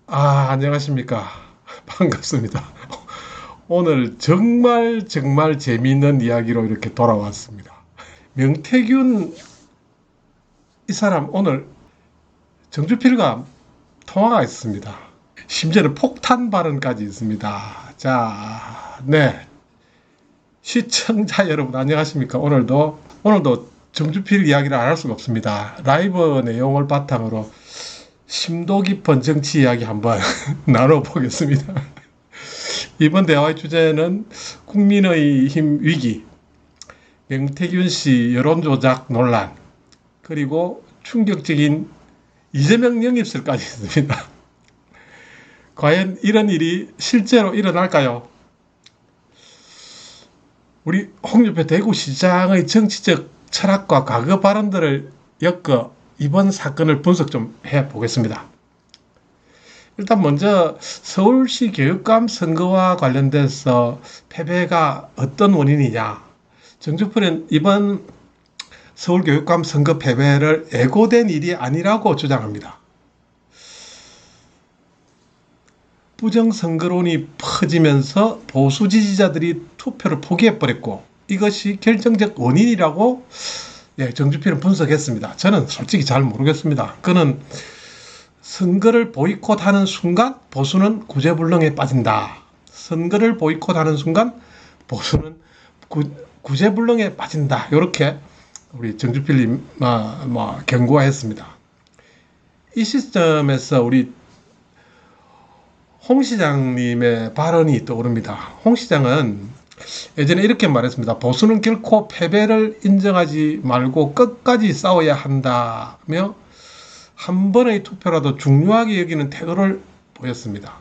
안녕하십니까. 반갑습니다. 오늘 정말 재미있는 이야기로 이렇게 돌아왔습니다. 명태균 이 사람 오늘 정주필과 통화가 있습니다. 심지어는 폭탄 발언까지 있습니다. 자, 네. 시청자 여러분 안녕하십니까. 오늘도 정주필 이야기를 안 할 수가 없습니다. 라이브 내용을 바탕으로 심도 깊은 정치 이야기 한번 나눠보겠습니다. 이번 대화의 주제는 국민의힘 위기, 명태균 씨 여론조작 논란, 그리고 충격적인 이재명 영입설까지 있습니다. 과연 이런 일이 실제로 일어날까요? 우리 홍준표 대구시장의 정치적 철학과 과거 발언들을 엮어 이번 사건을 분석 좀 해보겠습니다. 일단 먼저 서울시 교육감 선거와 관련돼서 패배가 어떤 원인이냐. 정주필은 이번 서울교육감 선거 패배를 예고된 일이 아니라고 주장합니다. 부정선거론이 퍼지면서 보수 지지자들이 투표를 포기해버렸고 이것이 결정적 원인이라고 정주필은 분석했습니다. 저는 솔직히 잘 모르겠습니다. 그는 선거를 보이콧하는 순간 보수는 구제불능에 빠진다. 선거를 보이콧하는 순간 보수는 구제불능에 빠진다. 이렇게 우리 정주필님 경고했습니다. 이 시점에서 우리 홍 시장님의 발언이 떠오릅니다. 홍 시장은 예전에 이렇게 말했습니다. 보수는 결코 패배를 인정하지 말고 끝까지 싸워야 한다며 한 번의 투표라도 중요하게 여기는 태도를 보였습니다.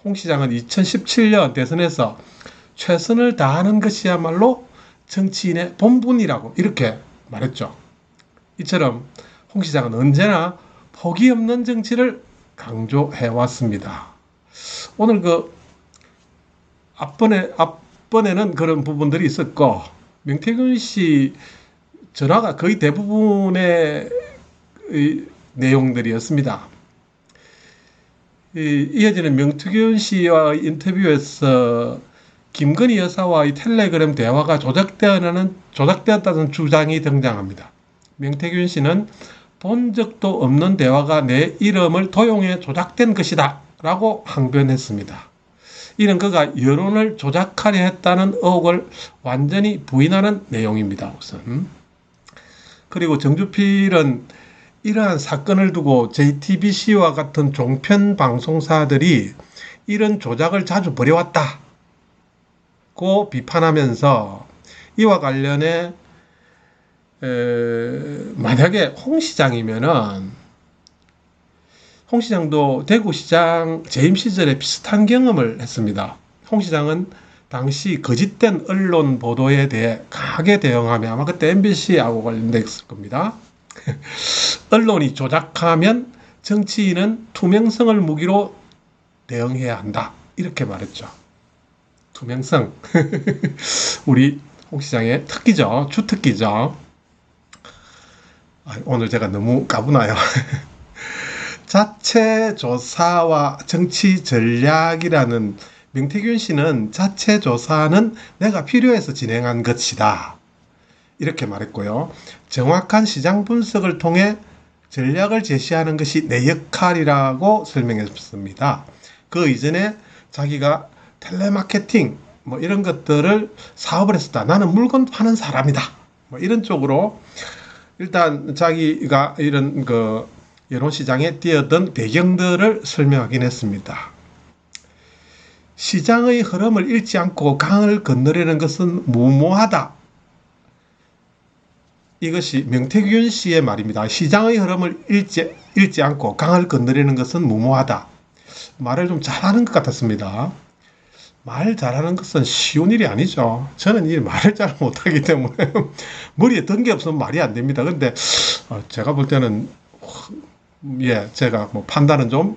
홍 시장은 2017년 대선에서 최선을 다하는 것이야말로 정치인의 본분이라고 이렇게 말했죠. 이처럼 홍 시장은 언제나 포기 없는 정치를 강조해왔습니다. 오늘 앞번에는 그런 부분들이 있었고 명태균 씨 전화가 거의 대부분의 내용들이었습니다. 이어지는 명태균 씨와 인터뷰에서 김건희 여사와의 텔레그램 대화가 조작되었다는 주장이 등장합니다. 명태균 씨는 본 적도 없는 대화가 내 이름을 도용해 조작된 것이다 라고 항변했습니다. 이는 그가 여론을 조작하려 했다는 의혹을 완전히 부인하는 내용입니다. 우선. 그리고 정주필은 이러한 사건을 두고 JTBC와 같은 종편 방송사들이 이런 조작을 자주 벌여왔다고 비판하면서 이와 관련해 만약에 홍 시장이면은 홍 시장도 대구시장 재임 시절에 비슷한 경험을 했습니다. 홍 시장은 당시 거짓된 언론 보도에 대해 강하게 대응하며 아마 그때 MBC하고 관련됐을 겁니다. 언론이 조작하면 정치인은 투명성을 무기로 대응해야 한다. 이렇게 말했죠. 투명성. 우리 홍 시장의 특기죠. 주특기죠. 오늘 제가 너무 까부나요. 자체 조사와 정치 전략이라는 명태균 씨는 자체 조사는 내가 필요해서 진행한 것이다. 이렇게 말했고요. 정확한 시장 분석을 통해 전략을 제시하는 것이 내 역할이라고 설명했습니다. 그 이전에 자기가 텔레마케팅 이런 것들을 사업을 했었다. 나는 물건 파는 사람이다. 이런 쪽으로 일단 자기가 이런 여론시장에 뛰어든 배경들을 설명하긴 했습니다. 시장의 흐름을 읽지 않고 강을 건너려는 것은 무모하다. 이것이 명태균 씨의 말입니다. 시장의 흐름을 읽지 않고 강을 건너려는 것은 무모하다. 말을 좀 잘하는 것 같았습니다. 말 잘하는 것은 쉬운 일이 아니죠. 저는 이 말을 잘 못하기 때문에 머리에 든 게 없으면 말이 안 됩니다. 근데 제가 볼 때는 제가 판단은 좀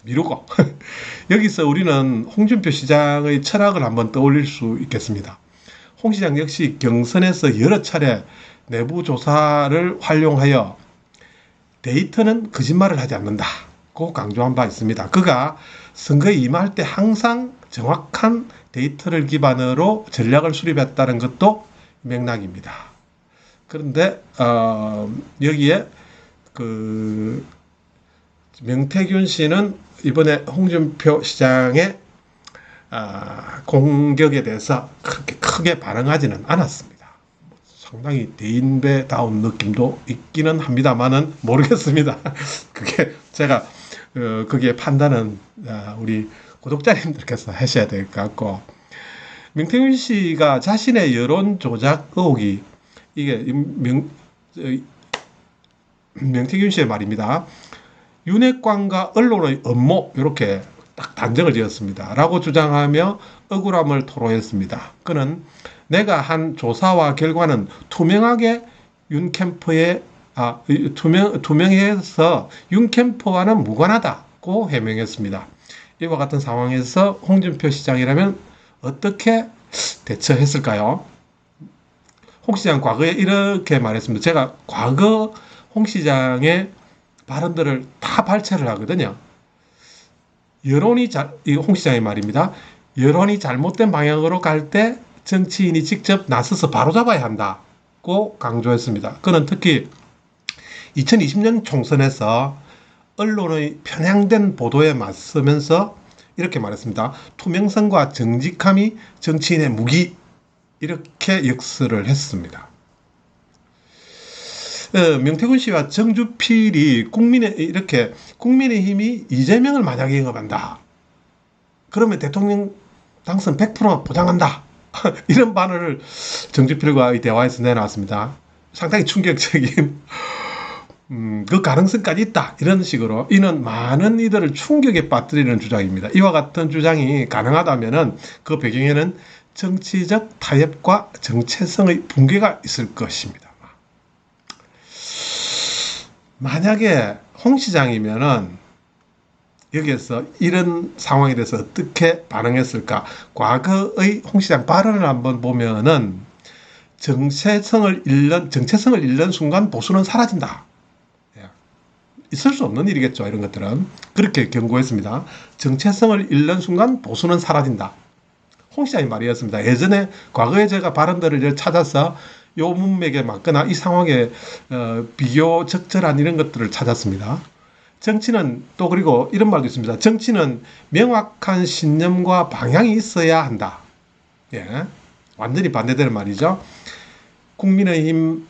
미루고 여기서 우리는 홍준표 시장의 철학을 한번 떠올릴 수 있겠습니다. 홍 시장 역시 경선에서 여러 차례 내부 조사를 활용하여 데이터는 거짓말을 하지 않는다고 고 강조한 바 있습니다. 그가 선거에 임할 때 항상 정확한 데이터를 기반으로 전략을 수립했다는 것도 맥락입니다. 그런데 여기에 그 명태균 씨는 이번에 홍준표 시장의 공격에 대해서 그렇게 크게 반응하지는 않았습니다. 상당히 대인배다운 느낌도 있기는 합니다만은 모르겠습니다. 그게 제가 그게 판단은 우리 구독자님들께서 하셔야 될 것 같고, 명태균 씨가 자신의 여론 조작 의혹이 이게 명태균 씨의 말입니다. 윤핵관과 언론의 업무 이렇게 딱 단정을 지었습니다. 라고 주장하며 억울함을 토로했습니다. 그는 내가 한 조사와 결과는 투명하게 윤 캠프에 투명해서 윤 캠프와는 무관하다고 해명했습니다. 이와 같은 상황에서 홍준표 시장이라면 어떻게 대처했을까요? 홍 시장 과거에 이렇게 말했습니다. 제가 과거 홍 시장의 발언들을 다 발췌를 하거든요. 홍 시장의 말입니다. 여론이 잘못된 방향으로 갈 때 정치인이 직접 나서서 바로잡아야 한다고 강조했습니다. 그는 특히 2020년 총선에서 언론의 편향된 보도에 맞서면서 이렇게 말했습니다. 투명성과 정직함이 정치인의 무기, 이렇게 역설을 했습니다. 명태균 씨와 정주필이 국민의힘이 이재명을 만약에 영입한다. 그러면 대통령 당선 100% 보장한다. 이런 반응을 정주필과의 대화에서 내놨습니다. 상당히 충격적인 그 가능성까지 있다. 이런 식으로 이는 많은 이들을 충격에 빠뜨리는 주장입니다. 이와 같은 주장이 가능하다면 그 배경에는 정치적 타협과 정체성의 붕괴가 있을 것입니다. 만약에 홍 시장이면은 여기에서 이런 상황에 대해서 어떻게 반응했을까? 과거의 홍 시장 발언을 한번 보면은 정체성을 잃는 순간 보수는 사라진다. 있을 수 없는 일이겠죠. 이런 것들은 그렇게 경고했습니다. 정체성을 잃는 순간 보수는 사라진다. 홍 시장의 말이었습니다. 예전에 과거에 제가 발언들을 찾아서 요 문맥에 맞거나 이 상황에 비교 적절한 이런 것들을 찾았습니다. 정치는 또 그리고 이런 말도 있습니다. 정치는 명확한 신념과 방향이 있어야 한다. 예, 완전히 반대되는 말이죠. 국민의힘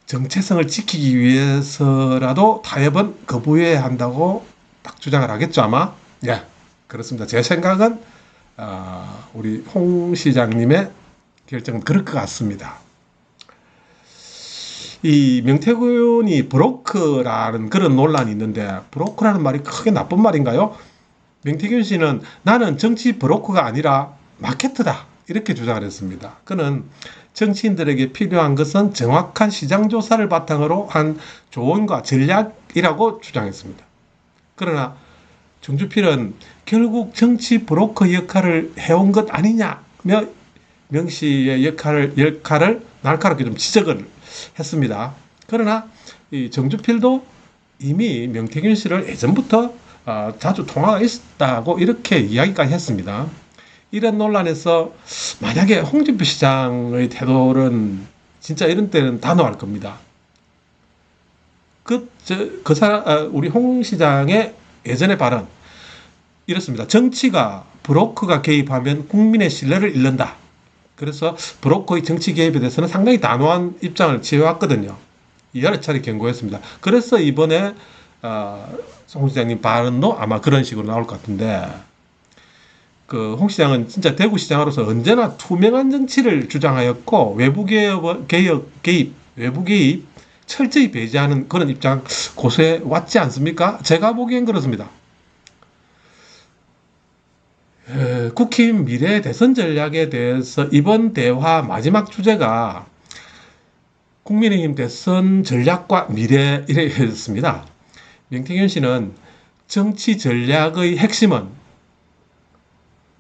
정체성을 지키기 위해서라도 타협은 거부해야 한다고 딱 주장을 하겠죠, 아마. 예, 그렇습니다. 제 생각은 우리 홍 시장님의 결정은 그럴 것 같습니다. 이 명태균이 브로커라는 그런 논란이 있는데, 브로커라는 말이 크게 나쁜 말인가요? 명태균 씨는 나는 정치 브로커가 아니라 마케터다, 이렇게 주장을 했습니다. 그는 정치인들에게 필요한 것은 정확한 시장 조사를 바탕으로 한 조언과 전략이라고 주장했습니다. 그러나 정주필은 결국 정치 브로커 역할을 해온 것 아니냐며 명 씨의 역할을 날카롭게 좀 지적을 했습니다. 그러나 이 정주필도 이미 명태균 씨를 예전부터 자주 통화가 있었다고 이렇게 이야기까지 했습니다. 이런 논란에서 만약에 홍준표 시장의 태도는 진짜 이런 때는 단호할 겁니다. 우리 홍 시장의 예전의 발언 이렇습니다. 정치가 브로커가 개입하면 국민의 신뢰를 잃는다. 그래서 브로커의 정치 개입에 대해서는 상당히 단호한 입장을 취해왔거든요. 여러 차례 경고했습니다. 그래서 이번에 홍 시장님 발언도 아마 그런 식으로 나올 것 같은데, 그 홍 시장은 진짜 대구시장으로서 언제나 투명한 정치를 주장하였고 외부 개입 철저히 배제하는 그런 입장 고수해 왔지 않습니까? 제가 보기엔 그렇습니다. 국힘 미래 대선 전략에 대해서 이번 대화 마지막 주제가 국민의힘 대선 전략과 미래 이랬습니다. 명태균 씨는 정치 전략의 핵심은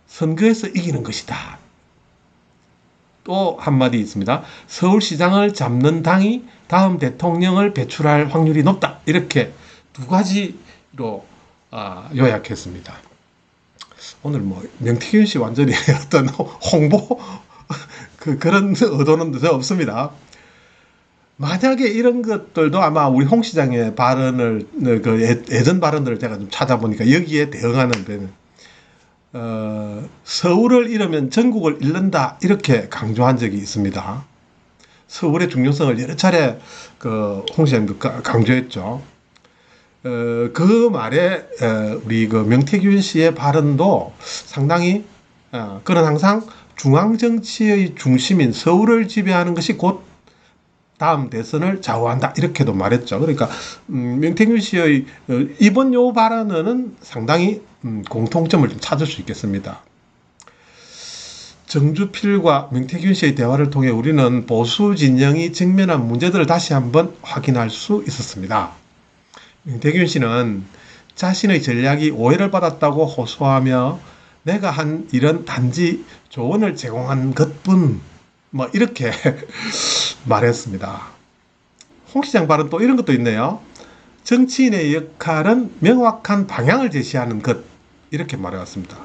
선거에서 이기는 것이다. 또 한마디 있습니다. 서울시장을 잡는 당이 다음 대통령을 배출할 확률이 높다. 이렇게 두 가지로 요약했습니다. 오늘 뭐 명태균 씨 완전히 어떤 홍보 그런 의도는 전혀 없습니다. 만약에 이런 것들도 아마 우리 홍 시장의 발언을 예전 발언들을 제가 좀 찾아보니까 여기에 대응하는 데는 서울을 잃으면 전국을 잃는다 이렇게 강조한 적이 있습니다. 서울의 중요성을 여러 차례 홍 시장도 강조했죠. 그 말에 우리 명태균 씨의 발언도 상당히 그는 항상 중앙 정치의 중심인 서울을 지배하는 것이 곧 다음 대선을 좌우한다 이렇게도 말했죠. 그러니까 명태균 씨의 이번 요 발언은 상당히 공통점을 좀 찾을 수 있겠습니다. 정주필과 명태균 씨의 대화를 통해 우리는 보수 진영이 직면한 문제들을 다시 한번 확인할 수 있었습니다. 명태균 씨는 자신의 전략이 오해를 받았다고 호소하며 내가 한 일은 단지 조언을 제공한 것뿐 뭐 이렇게 말했습니다. 홍 시장 발언 또 이런 것도 있네요. 정치인의 역할은 명확한 방향을 제시하는 것 이렇게 말해왔습니다.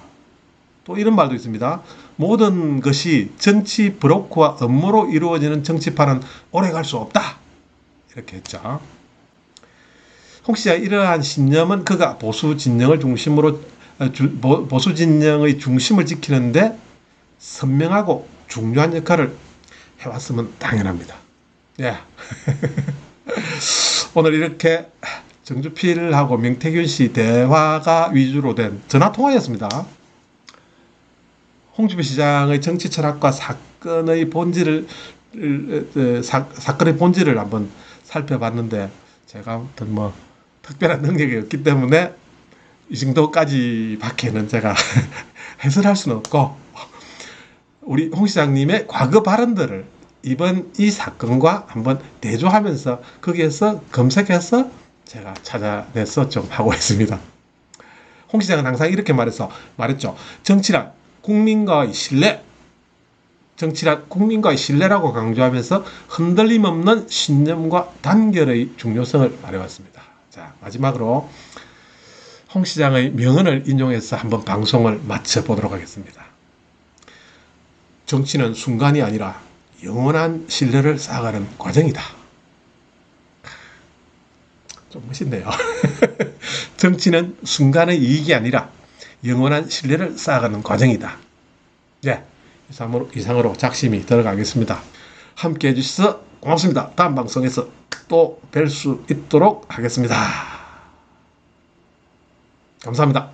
또 이런 말도 있습니다. 모든 것이 정치 브로커와 업무로 이루어지는 정치판은 오래 갈 수 없다 이렇게 했죠. 홍 시장의 이러한 신념은 그가 보수 진영을 중심으로 보수 진영의 중심을 지키는데 선명하고 중요한 역할을 해왔으면 당연합니다. 예. 오늘 이렇게 정주필하고 명태균 씨 대화가 위주로 된 전화통화였습니다. 홍준표 시장의 정치 철학과 사건의 본질을 한번 살펴봤는데 제가 어떤 뭐 특별한 능력이 없기 때문에 이 정도까지 밖에는 제가 해설할 수는 없고 우리 홍 시장님의 과거 발언들을 이번 이 사건과 한번 대조하면서 거기에서 검색해서 제가 찾아내서 좀 하고 있습니다. 홍 시장은 항상 이렇게 말했죠. 정치란 국민과의 신뢰, 정치란 국민과의 신뢰라고 강조하면서 흔들림 없는 신념과 단결의 중요성을 말해왔습니다. 자, 마지막으로 홍 시장의 명언을 인용해서 한번 방송을 마쳐보도록 하겠습니다. 정치는 순간이 아니라 영원한 신뢰를 쌓아가는 과정이다. 좀 멋있네요. 정치는 순간의 이익이 아니라 영원한 신뢰를 쌓아가는 과정이다. 네, 이상으로 작심이 들어가겠습니다. 함께 해주셔서 고맙습니다. 다음 방송에서 또 뵐 수 있도록 하겠습니다. 감사합니다.